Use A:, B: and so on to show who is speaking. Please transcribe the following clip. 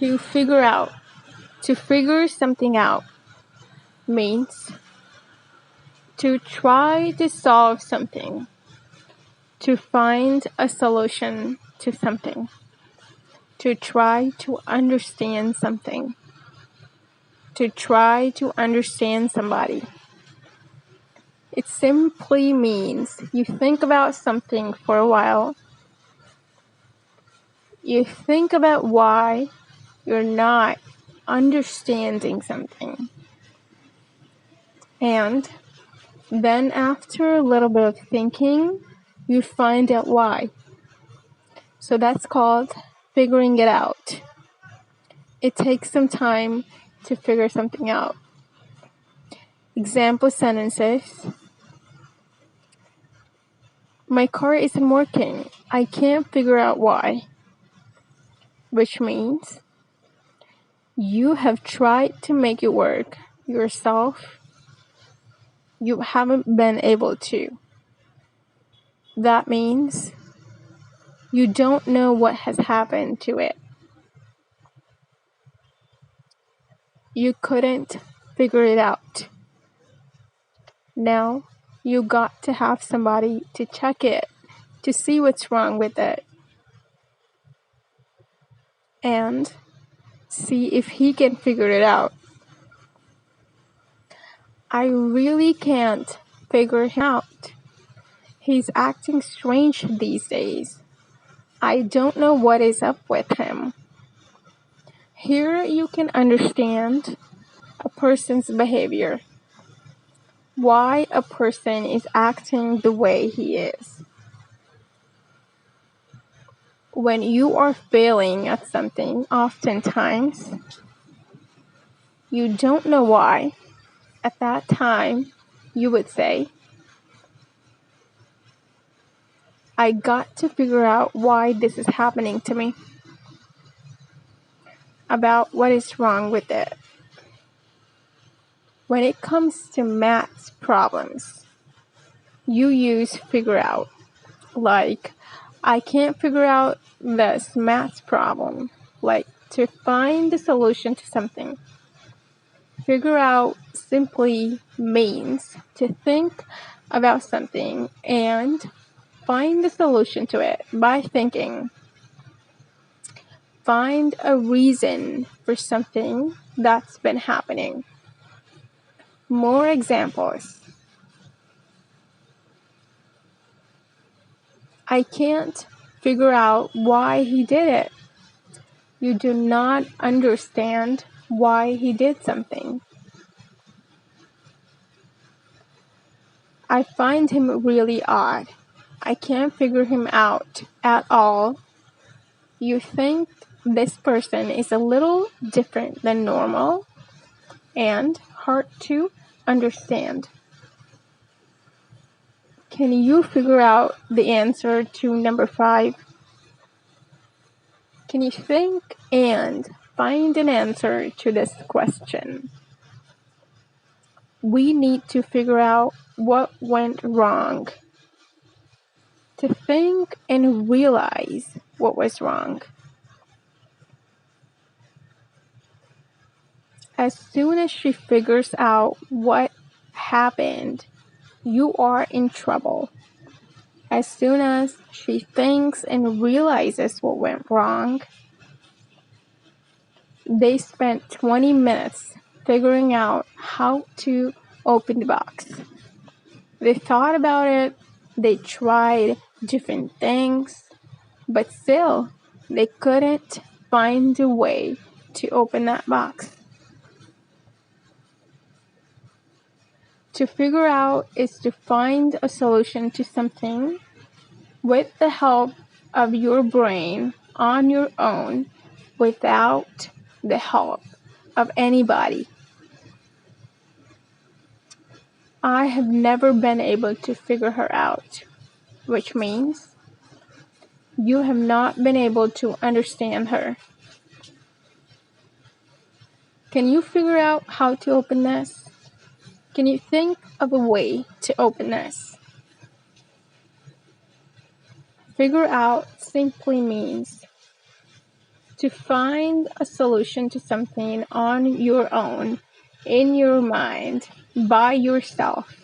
A: To figure out. To figure something out means to try to solve something, to find a solution to something, to try to understand something, to try to understand somebody. It simply means you think about something for a while. You think about why you're not understanding something. And then after a little bit of thinking, you find out why. So that's called figuring it out. It takes some time to figure something out. Example sentences. My car isn't working. I can't figure out why. Which means you have tried to make it work yourself. You haven't been able to. That means you don't know what has happened to it. You couldn't figure it out. Now you got to have somebody to check it, to see what's wrong with it, and see if he can figure it out. I really can't figure him out. He's acting strange these days. I don't know what is up with him. Here you can understand a person's behavior. Why a person is acting the way he is. When you are failing at something, oftentimes, you don't know why. At that time, you would say, I got to figure out why this is happening to me. About what is wrong with it. When it comes to math problems, you use figure out. Like, I can't figure out this math problem. Like, to find the solution to something. Figure out simply means to think about something and find the solution to it by thinking. Find a reason for something that's been happening. More examples. I can't figure out why he did it. You do not understand why he did something. I find him really odd. I can't figure him out at all. You think this person is a little different than normal and hard to understand. Can you figure out the answer to number 5? Can you think and find an answer to this question? We need to figure out what went wrong. To think and realize what was wrong. As soon as she figures out what happened, you are in trouble. As soon as she thinks and realizes what went wrong, they spent 20 minutes figuring out how to open the box. They thought about it, they tried different things, but still they couldn't find a way to open that box. To figure out is to find a solution to something with the help of your brain on your own without the help of anybody. I have never been able to figure her out, which means you have not been able to understand her. Can you figure out how to open this? Can you think of a way to open this? Figure out simply means to find a solution to something on your own, in your mind, by yourself.